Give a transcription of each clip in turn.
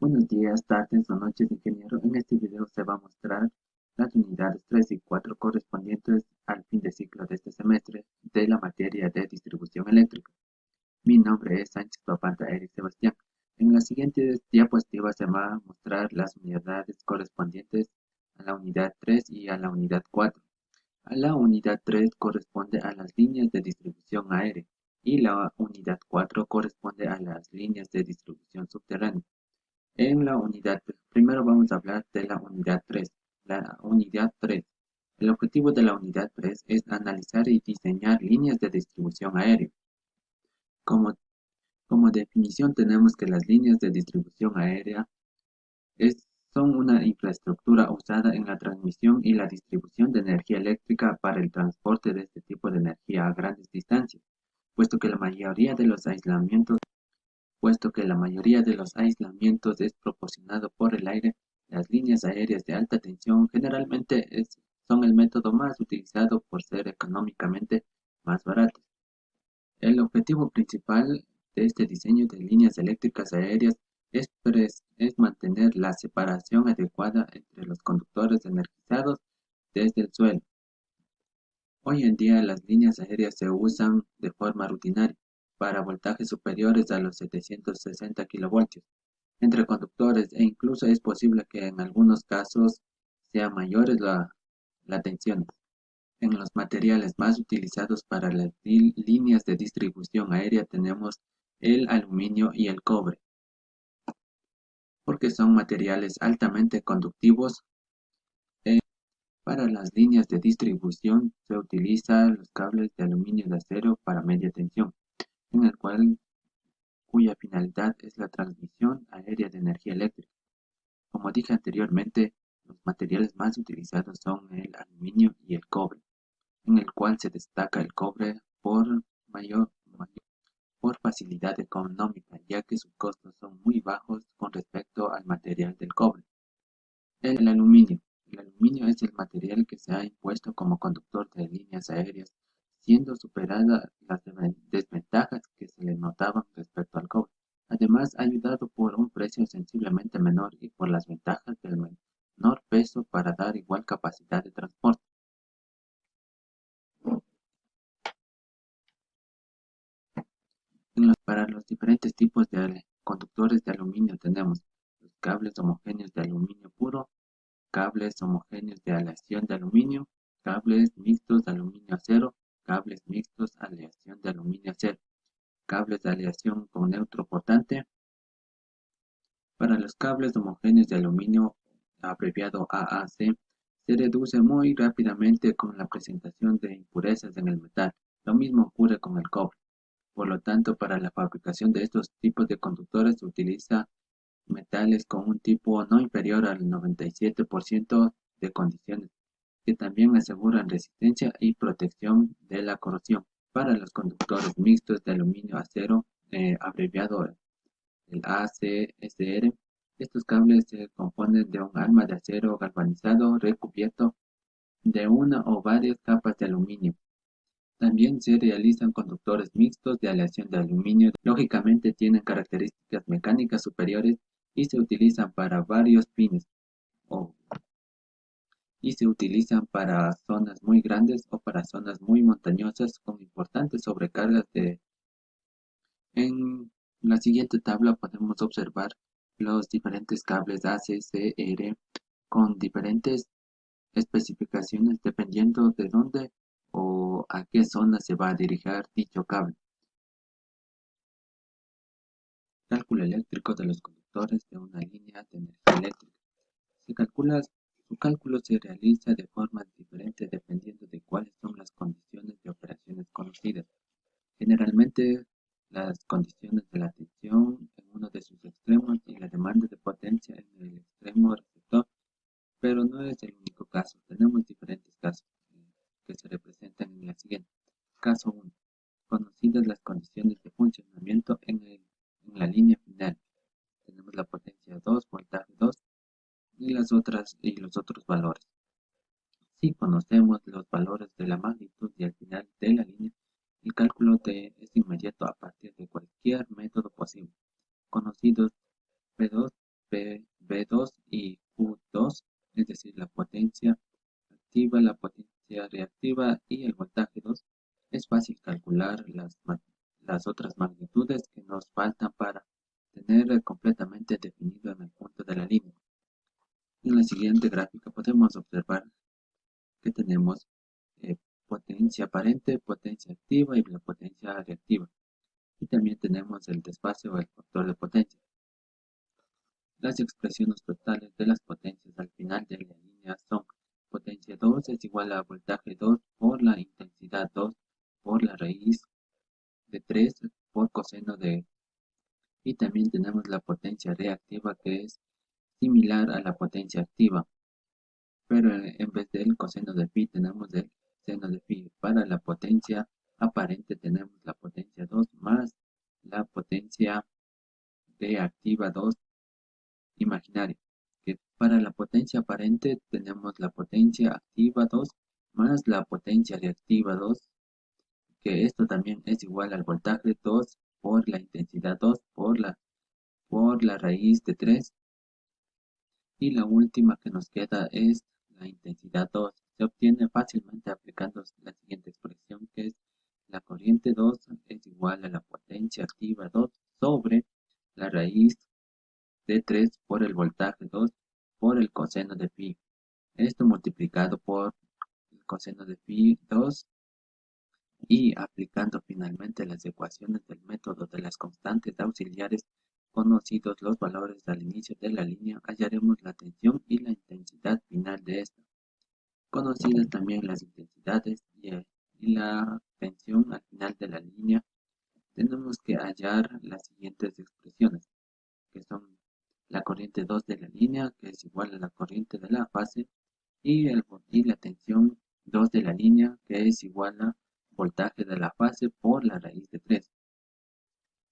Buenos días, tardes o noches, ingeniero. En este video se va a mostrar las unidades 3 y 4 correspondientes al fin de ciclo de este semestre de la materia de distribución eléctrica. Mi nombre es Sánchez Papanta Eric Sebastián. En las siguientes diapositivas se van a mostrar las unidades correspondientes a la unidad 3 y a la unidad 4. A la unidad 3 corresponde a las líneas de distribución aérea y la unidad 4 corresponde a las líneas de distribución subterránea. En la unidad, primero vamos a hablar de la unidad 3. La unidad 3. El objetivo de la unidad 3 es analizar y diseñar líneas de distribución aérea. Como, como definición tenemos que las líneas de distribución aérea son una infraestructura usada en la transmisión y la distribución de energía eléctrica para el transporte de este tipo de energía a grandes distancias, puesto que la mayoría de los aislamientos es proporcionado por el aire. Las líneas aéreas de alta tensión generalmente son el método más utilizado por ser económicamente más baratos. El objetivo principal de este diseño de líneas eléctricas aéreas es mantener la separación adecuada entre los conductores energizados desde el suelo. Hoy en día las líneas aéreas se usan de forma rutinaria para voltajes superiores a los 760 kilovoltios entre conductores e incluso es posible que en algunos casos sea mayores la tensión. En los materiales más utilizados para las líneas de distribución aérea tenemos el aluminio y el cobre, porque son materiales altamente conductivos. Para las líneas de distribución se utilizan los cables de aluminio de acero para media tensión, cuya finalidad es la transmisión aérea de energía eléctrica. Como dije anteriormente, los materiales más utilizados son el aluminio y el cobre, en el cual se destaca el cobre por facilidad económica, ya que sus costos son muy bajos con respecto al material del cobre. El aluminio. El aluminio es el material que se ha impuesto como conductor de líneas aéreas, siendo superadas las desventajas que se le notaban respecto al cobre. Además, ayudado por un precio sensiblemente menor y por las ventajas del menor peso para dar igual capacidad de transporte. Para los diferentes tipos de conductores de aluminio tenemos los cables homogéneos de aluminio puro, cables homogéneos de aleación de aluminio, cables mixtos de aluminio acero, cables mixtos aleación de aluminio acero, cables de aleación con neutro portante. Para los cables homogéneos de aluminio, abreviado AAC, se reduce muy rápidamente con la presentación de impurezas en el metal. Lo mismo ocurre con el cobre. Por lo tanto, para la fabricación de estos tipos de conductores se utiliza metales con un tipo no inferior al 97% de condiciones, que también aseguran resistencia y protección de la corrosión. Para los conductores mixtos de aluminio-acero, abreviado el ACSR, estos cables se componen de un alma de acero galvanizado recubierto de una o varias capas de aluminio. También se realizan conductores mixtos de aleación de aluminio. Lógicamente tienen características mecánicas superiores y se utilizan para varios fines y se utilizan para zonas muy grandes o para zonas muy montañosas con importantes sobrecargas. En la siguiente tabla podemos observar los diferentes cables ACCR con diferentes especificaciones dependiendo de dónde o a qué zona se va a dirigir dicho cable. Cálculo eléctrico de los conductores de una línea de energía eléctrica. Su cálculo se realiza de forma diferente dependiendo de cuáles son las condiciones de operaciones conocidas. Generalmente, las condiciones de la tensión en uno de sus extremos y la demanda de potencia en el extremo receptor, pero no es el único caso. Tenemos diferentes casos que se representan en la siguiente. Caso 1. Conocidas las condiciones de funcionamiento en la línea final. Tenemos la potencia 2, voltaje 2 y los otros valores. Si conocemos los valores de la magnitud y al final de la línea, el cálculo es inmediato a partir de cualquier método posible. Conocidos P2, V2 y Q2, es decir, la potencia activa, la potencia reactiva y el voltaje 2. Es fácil calcular las otras magnitudes que nos faltan para tener completamente definido en el punto de la línea. En la siguiente gráfica podemos observar que tenemos potencia aparente, potencia activa y la potencia reactiva. Y también tenemos el desfase o el factor de potencia. Las expresiones totales de las potencias al final de la línea son: potencia 2 es igual a voltaje 2 por la intensidad 2 por la raíz de 3 por coseno de. Y también tenemos la potencia reactiva, que es similar a la potencia activa, pero en vez del coseno de pi tenemos el seno de pi. Para la potencia aparente tenemos la potencia 2 más la potencia reactiva 2 imaginaria, que para la potencia aparente tenemos la potencia activa 2 más la potencia reactiva 2, que esto también es igual al voltaje 2 por la intensidad 2 por la raíz de 3. Y la última que nos queda es la intensidad 2. Se obtiene fácilmente aplicando la siguiente expresión, que es: la corriente 2 es igual a la potencia activa 2 sobre la raíz de 3 por el voltaje 2 por el coseno de pi. Esto multiplicado por el coseno de pi 2 y aplicando finalmente las ecuaciones del método de las constantes auxiliares, conocidos los valores al inicio de la línea, hallaremos la tensión y la intensidad final de esta. Conocidas también las intensidades y la tensión al final de la línea, tenemos que hallar las siguientes expresiones, que son la corriente 2 de la línea, que es igual a la corriente de la fase, y la tensión 2 de la línea, que es igual a voltaje de la fase por la raíz de 3.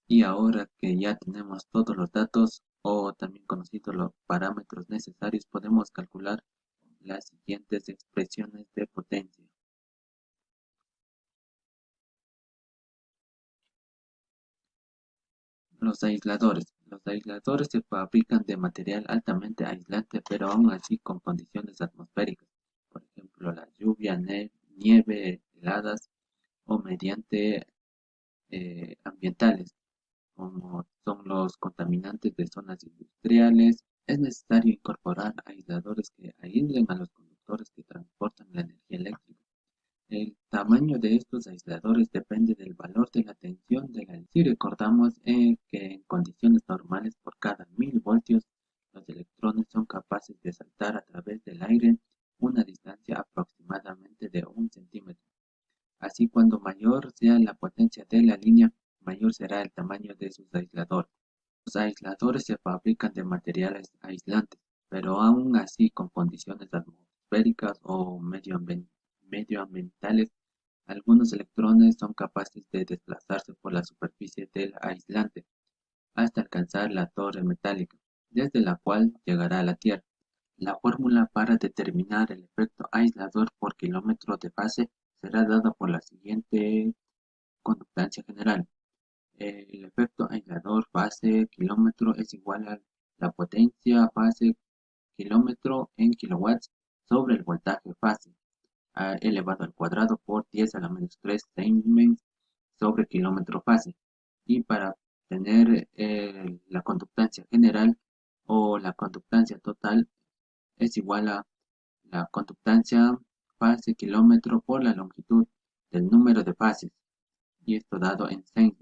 Y ahora que ya tenemos todos los datos, o también conocidos los parámetros necesarios, podemos calcular las siguientes expresiones de potencia. Los aisladores. Los aisladores se fabrican de material altamente aislante, pero aún así con condiciones atmosféricas. Por ejemplo, la lluvia, nieve, heladas, o mediante ambientales, como son los contaminantes de zonas industriales. Es necesario incorporar aisladores que aíslen a los conductores que transportan la energía eléctrica. El tamaño de estos aisladores depende del valor de la tensión de la. Si recordamos que en condiciones normales, por cada 1000 voltios, los electrones son capaces de saltar a través del aire una distancia aproximadamente de 1 centímetro. Así, cuando mayor sea la potencia de la línea, mayor será el tamaño de sus aisladores. Los aisladores se fabrican de materiales aislantes, pero aún así con condiciones atmosféricas o medioambientales, algunos electrones son capaces de desplazarse por la superficie del aislante hasta alcanzar la torre metálica, desde la cual llegará a la Tierra. La fórmula para determinar el efecto aislador por kilómetro de fase será dada por la siguiente conductancia general. El efecto aislador fase kilómetro es igual a la potencia fase kilómetro en kilowatts sobre el voltaje fase elevado al cuadrado por 10 a la menos 3 Siemens sobre kilómetro fase. Y para tener la conductancia general o la conductancia total es igual a la conductancia fase kilómetro por la longitud del número de fases, y esto dado en Siemens.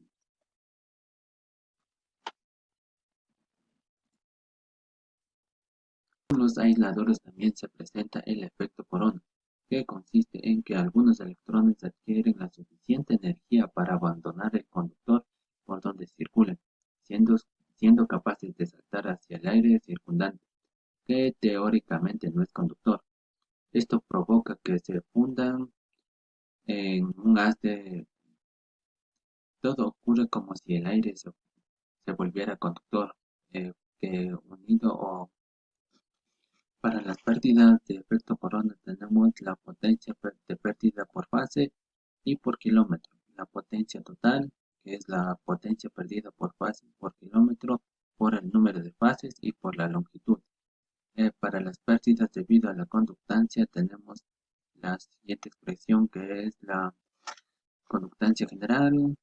En los aisladores también se presenta el efecto corona, que consiste en que algunos electrones adquieren la suficiente energía para abandonar el conductor por donde circulan, siendo capaces de saltar hacia el aire circundante, que teóricamente no es conductor. Esto provoca que se fundan en un haz de. Todo ocurre como si el aire se volviera conductor, que unido o. Para las pérdidas de efecto corona tenemos la potencia de pérdida por fase y por kilómetro, la potencia total, que es la potencia perdida por fase por kilómetro, por el número de fases y por la longitud. Para las pérdidas debido a la conductancia tenemos la siguiente expresión, que es la conductancia general